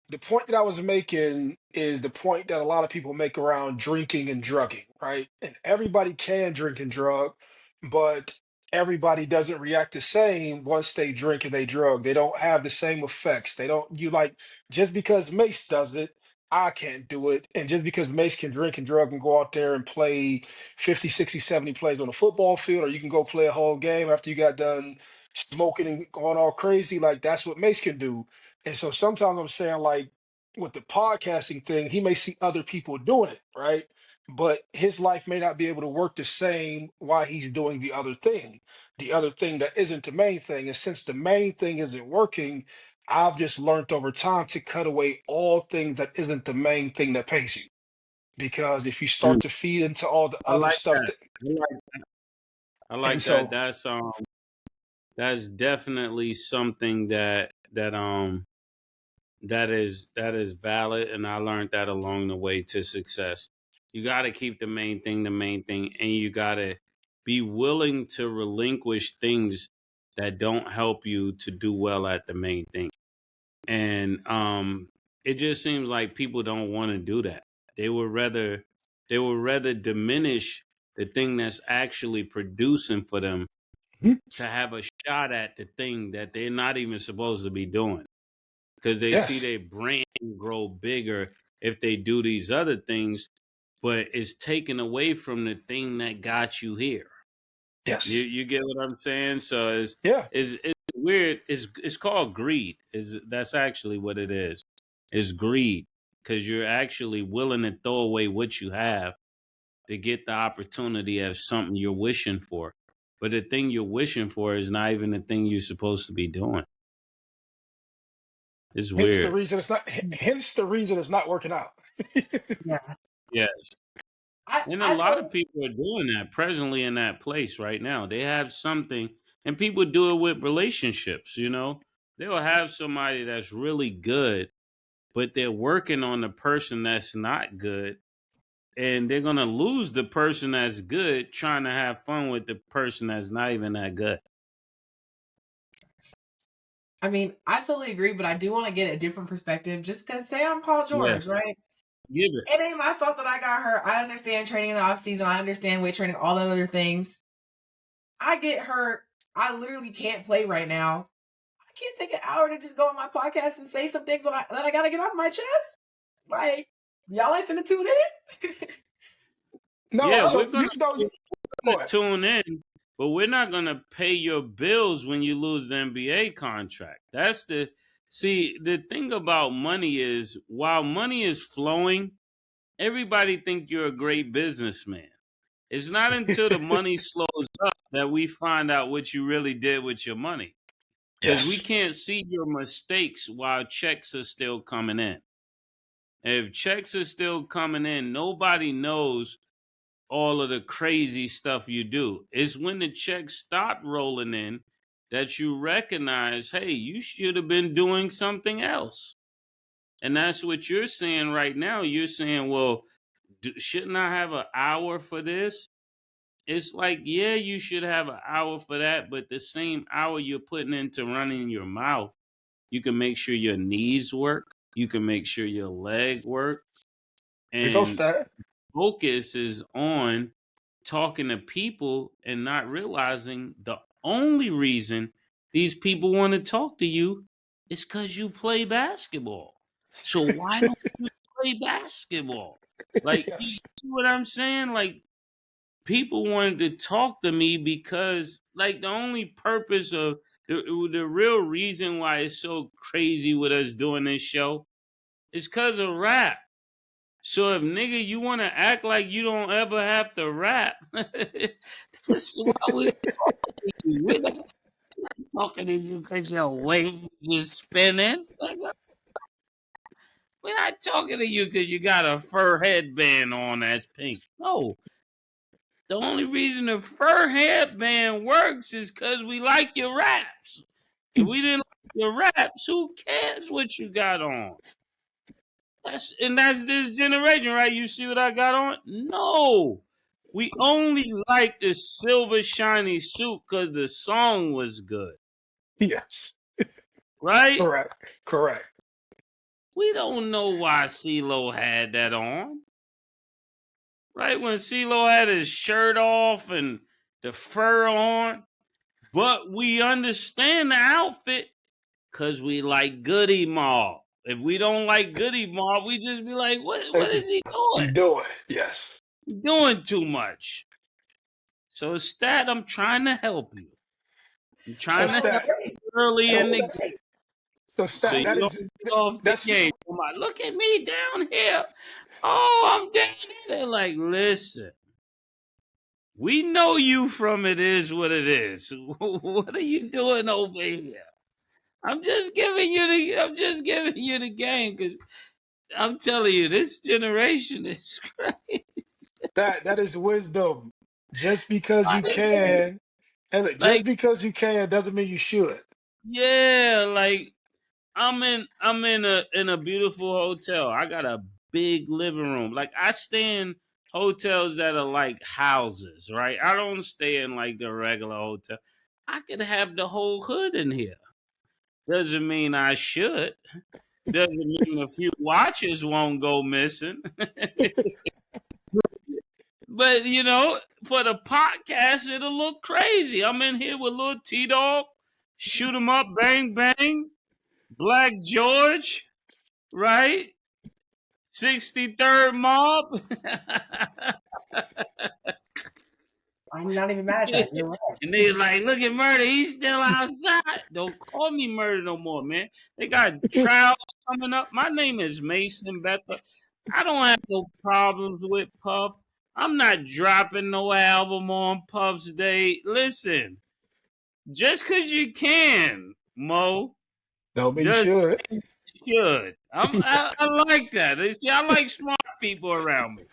the point that I was making is the point that a lot of people make around drinking and drugging, right? And everybody can drink and drug, but everybody doesn't react the same once they drink and they drug. They don't have the same effects. They don't, you like, just because Mace does it, I can't do it. And just because Mace can drink and drug and go out there and play 50, 60, 70 plays on a football field, or you can go play a whole game after you got done smoking and going all crazy, like that's what Mace can do. And so sometimes I'm saying, like, with the podcasting thing, he may see other people doing it, right? But his life may not be able to work the same while he's doing the other thing that isn't the main thing. And since the main thing isn't working, I've just learned over time to cut away all things that isn't the main thing that pays you. Because if you Mm, start to feed into all the I other like stuff that. that, I like, I and like that. so, That's definitely something that is valid, and I learned that along the way to success. You got to keep the main thing, and you got to be willing to relinquish things that don't help you to do well at the main thing. And it just seems like people don't want to do that. They would rather diminish the thing that's actually producing for them Mhm. to have a shot at the thing that they're not even supposed to be doing, because they see yes, their brand grow bigger if they do these other things, but it's taken away from the thing that got you here. You yes, you get what I'm saying? So yeah, it's weird. It's called greed. Is That's actually what it is. It's greed, because you're actually willing to throw away what you have to get the opportunity of something you're wishing for. But the thing you're wishing for is not even the thing you're supposed to be doing. It's hence the weird. reason it's not, hence the reason it's not working out. Yeah. Yeah. I, And a I lot of totally, people are doing that presently in that place right now. They have something, and people do it with relationships. They'll have somebody that's really good, but they're working on the person that's not good. And they're going to lose the person that's good trying to have fun with the person that's not even that good. I mean, I totally agree, but I do want to get a different perspective. Just because, say I'm Paul Yeah. George, right? Give it. It ain't my fault that I got hurt. I understand training in the off season. I understand weight training, all the other things. I get hurt. I literally can't play right now. I can't take an hour to just go on my podcast and say some things that I gotta get off my chest. Like, y'all ain't finna tune in. No, Yeah, Oh, we're so going you know, go to ahead. tune in, but we're not going to pay your bills when you lose the NBA contract. The thing about money is, while money is flowing, everybody think you're a great businessman. It's not until the money slows up that we find out what you really did with your money, because we Yes, can't see your mistakes while checks are still coming in. If checks are still coming in, nobody knows all of the crazy stuff you do. It's when the checks stop rolling in that you recognize, hey, you should have been doing something else. And that's what you're saying right now. You're saying, well, shouldn't I have an hour for this? It's like, yeah, you should have an hour for that, but the same hour you're putting into running your mouth, you can make sure your knees work, you can make sure your leg work, here goes and that. focus is on talking to people and not realizing the only reason these people want to talk to you is because you play basketball. So why don't you play basketball? Like, you Yes, see what I'm saying? Like, people wanted to talk to me because, like, the only purpose of the real reason why it's so crazy with us doing this show is because of rap. So if nigga you want to act like you don't ever have to rap, that's why we talking to you. We're not talking to you because your waves is spinning. We're not talking to you because you got a fur headband on that's pink. No, the only reason the fur headband works is because we like your raps. If we didn't like your raps, who cares what you got on? That's this generation, right? You see what I got on? No. We only like the silver shiny suit because the song was good. yes, Right? correct, correct. We don't know why CeeLo had that on. Right when CeeLo had his shirt off and the fur on. But we understand the outfit because we like Goody Mob. If we don't like Goody Mob, we just be like, what is he doing? You doing? Yes. Doing too much. So Stat, I'm trying to help you. I'm trying to help you early in the game. So So Stat, you that don't is get off the game. Look at me down here. Oh, I'm down there. Like, listen. We know you from It Is What It Is. What are you doing over here? I'm just giving you the game because I'm telling you, this generation is crazy. that is wisdom. Just because you can, and look, just Like, because you can doesn't mean you should. yeah, like I'm in a beautiful hotel. I got a big living room. Like I stay in hotels that are like houses, right? I don't stay in like the regular hotel. I could have the whole hood in here. Doesn't mean I should. Doesn't mean a few watches won't go missing. But you know, for the podcast, it'll look crazy. I'm in here with little T-Dog, shoot 'em up, bang bang, Black George, right? 63rd Mob. I'm not even mad at that. You're right. And they like, look at Murder, he's still outside. Don't call me Murder no more, man. They got trials coming up. My name is Mason Betha. I don't have no problems with Puff. I'm not dropping no album on Puff's Day. Listen, just because you can, Mo, Don't mean you just should. should. I like that. See, I like smart people around me.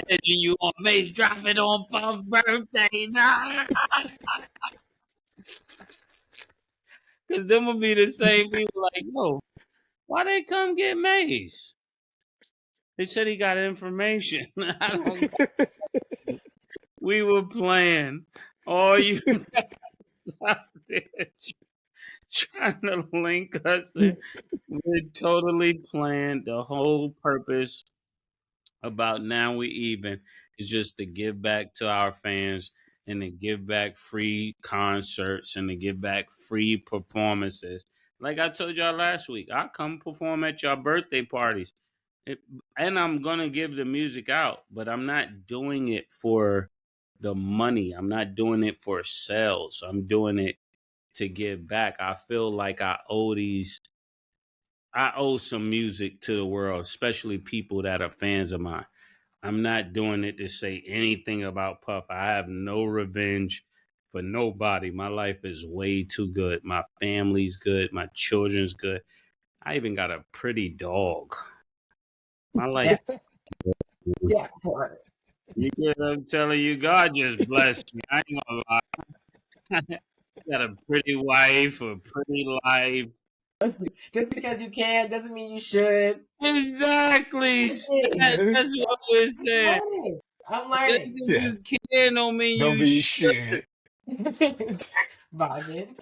Edging you on Mace, drop it on Puff's birthday. Nah. Because them will be the same people like, no, why they come get Mace? They said he got information. I don't. We were playing. All you out there trying to link us in. We're totally playing. The whole purpose about Now We Even is just to give back to our fans and to give back free concerts and to give back free performances. Like I told y'all last week, I come perform at your birthday parties. And I'm going to give the music out, but I'm not doing it for the money. I'm not doing it for sales. I'm doing it to give back. I feel like I owe some music to the world, especially people that are fans of mine. I'm not doing it to say anything about Puff. I have no revenge for nobody. My life is way too good. My family's good. My children's good. I even got a pretty dog. My life. Yeah, for it. You get what I'm telling you? God just blessed me. I ain't gonna lie. Got a pretty wife, a pretty life. Just because you can doesn't mean you should. Exactly. That's what we're saying. I'm learning. Just because you can don't mean Don't you mean you should. Vibing.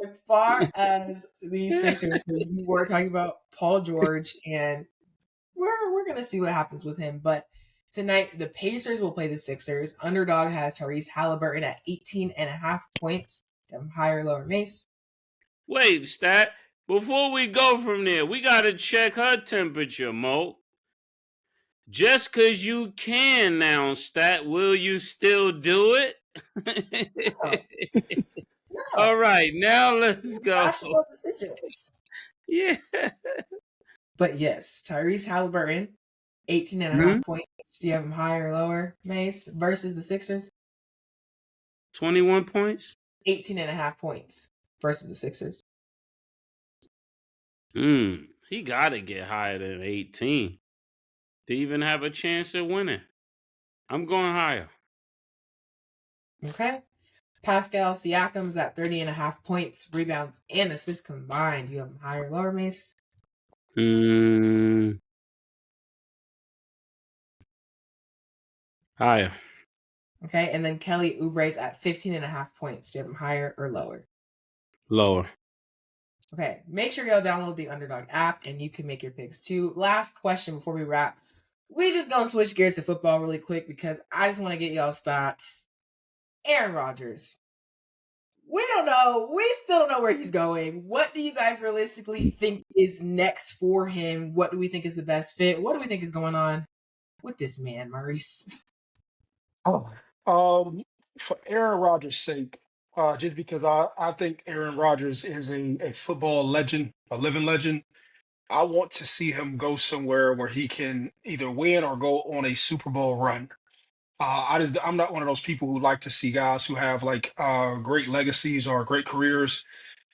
As far as these Sixers, we were talking about Paul George, and we're gonna see what happens with him. But tonight, the Pacers will play the Sixers. Underdog has Tyrese Halliburton at 18.5 points. Higher, lower, Mase. Wait, Stat. Before we go from there, we gotta check her temperature, Mo. Just cause you can now, Stat, will you still do it? No. All right, now let's go. Rational decisions. Yeah. But yes, Tyrese Halliburton, 18.5 points. Do you have him higher or lower, Mase, versus the Sixers? 21 points? 18.5 points versus the Sixers. He got to get higher than 18 to even have a chance at winning. I'm going higher. Okay. Pascal Siakam's at 30.5 points, rebounds, and assists combined. Do you have him higher or lower, Mase? Higher. Okay. And then Kelly Oubre's at 15.5 points. Do you have him higher or lower? Lower. Okay, make sure y'all download the Underdog app and you can make your picks too. Last question before we wrap. We just gonna switch gears to football really quick because I just want to get y'all's thoughts. Aaron Rodgers. We don't know. We still don't know where he's going. What do you guys realistically think is next for him? What do we think is the best fit? What do we think is going on with this man, Maurice? For Aaron Rodgers' sake, just because I think Aaron Rodgers is a football legend, a living legend. I want to see him go somewhere where he can either win or go on a Super Bowl run. I'm not one of those people who like to see guys who have like great legacies or great careers.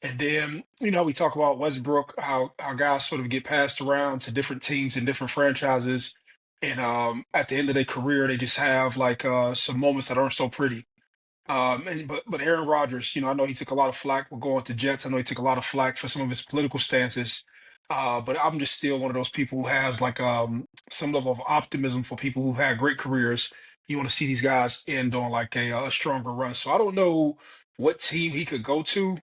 And then, we talk about Westbrook, how guys sort of get passed around to different teams and different franchises. And at the end of their career, they just have like some moments that aren't so pretty. But Aaron Rodgers, I know he took a lot of flack for going to Jets. I know he took a lot of flack for some of his political stances. But I'm just still one of those people who has like some level of optimism for people who've had great careers. You want to see these guys end on like a stronger run. So I don't know what team he could go to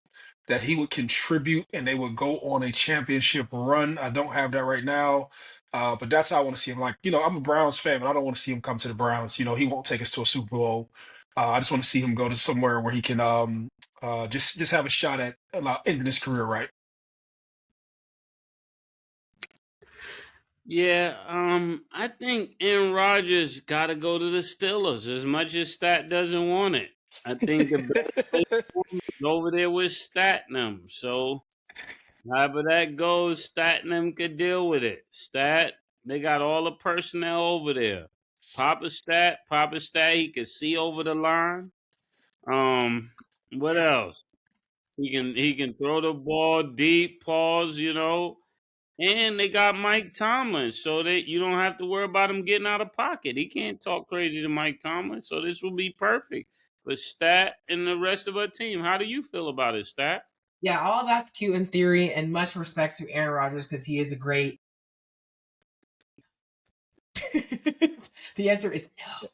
that he would contribute and they would go on a championship run. I don't have that right now. But that's how I want to see him. Like, I'm a Browns fan, but I don't want to see him come to the Browns. He won't take us to a Super Bowl. I just want to see him go to somewhere where he can just have a shot at ending his career right. Yeah, I think Aaron Rodgers got to go to the Steelers as much as Stat doesn't want it. I think the best place for him is over there with Statnam. So, however that goes, Statnam could deal with it. Stat, they got all the personnel over there. Papa Stat, he can see over the line. What else? He can throw the ball deep, pause, And they got Mike Tomlin, so that you don't have to worry about him getting out of pocket. He can't talk crazy to Mike Tomlin, so this will be perfect for Stat and the rest of our team. How do you feel about it, Stat? Yeah, all that's cute in theory, and much respect to Aaron Rodgers because he is a great. The answer is no.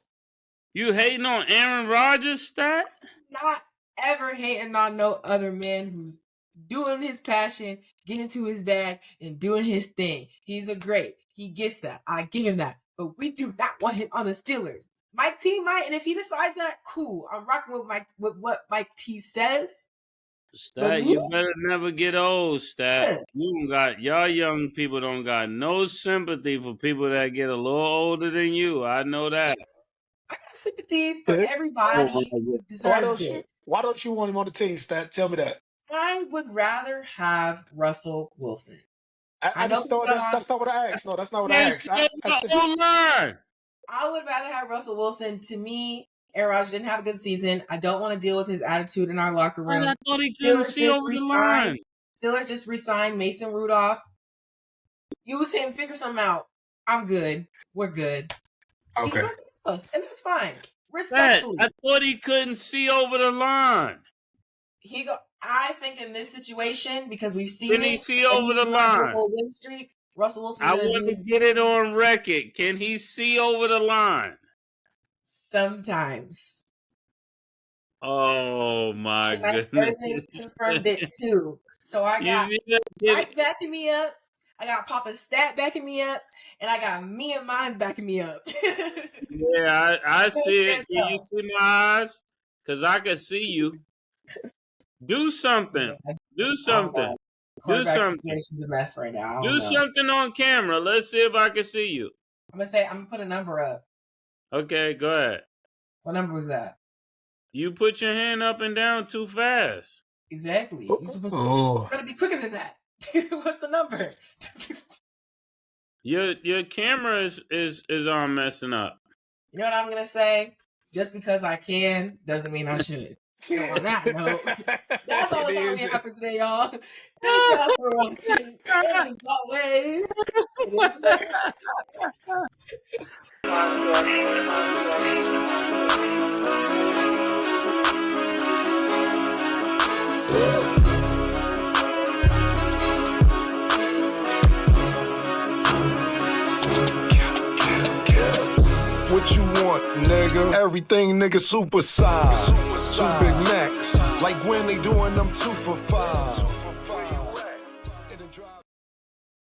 You hating on Aaron Rodgers, Stat? Not ever hating on no other man who's doing his passion, getting to his bag, and doing his thing. He's a great. He gets that. I give him that. But we do not want him on the Steelers. Mike T might, and if he decides that, cool. I'm rocking with what Mike T says. Stat, you better never get old, Stat. Y'all young people don't got no sympathy for people that get a little older than you. I know that. I got sympathy for everybody who deserves it. Why don't you want him on the team, Stat? Tell me that. I would rather have Russell Wilson. I just thought that's not what I asked. No, that's not what I asked. I would rather have Russell Wilson. To me, Aaron Rodgers didn't have a good season. I don't want to deal with his attitude in our locker room. I thought he couldn't see over the line. Steelers just re-signed Mason Rudolph. Use him, figure something out. I'm good. We're good. Okay. And that's fine. Respectfully. I thought he couldn't see over the line. I think in this situation, because we've seen Can he see over the line? Win streak, Russell Wilson. I want to get it on record. Can he see over the line? Sometimes. Oh my goodness! Everything confirmed it too. So I got Mike backing me up. I got Papa Stat backing me up, and I got me and Mase backing me up. Yeah, I see it. Can you see my eyes? Because I can see you. Do something. Do something. Do something. Situation's a mess right now. Do something on camera. Let's see if I can see you. I'm gonna put a number up. Okay, go ahead. What number was that? You put your hand up and down too fast. Exactly. You're supposed to gotta be quicker than that. What's the number? Your camera is on messing up. You know what I'm gonna say? Just because I can doesn't mean I should. So on that note, that's all the time we have for today, y'all. Thank y'all for watching. As always, What you want, nigga? Everything, nigga, super size. Two Big Macs, like when they doing them 2 for $5.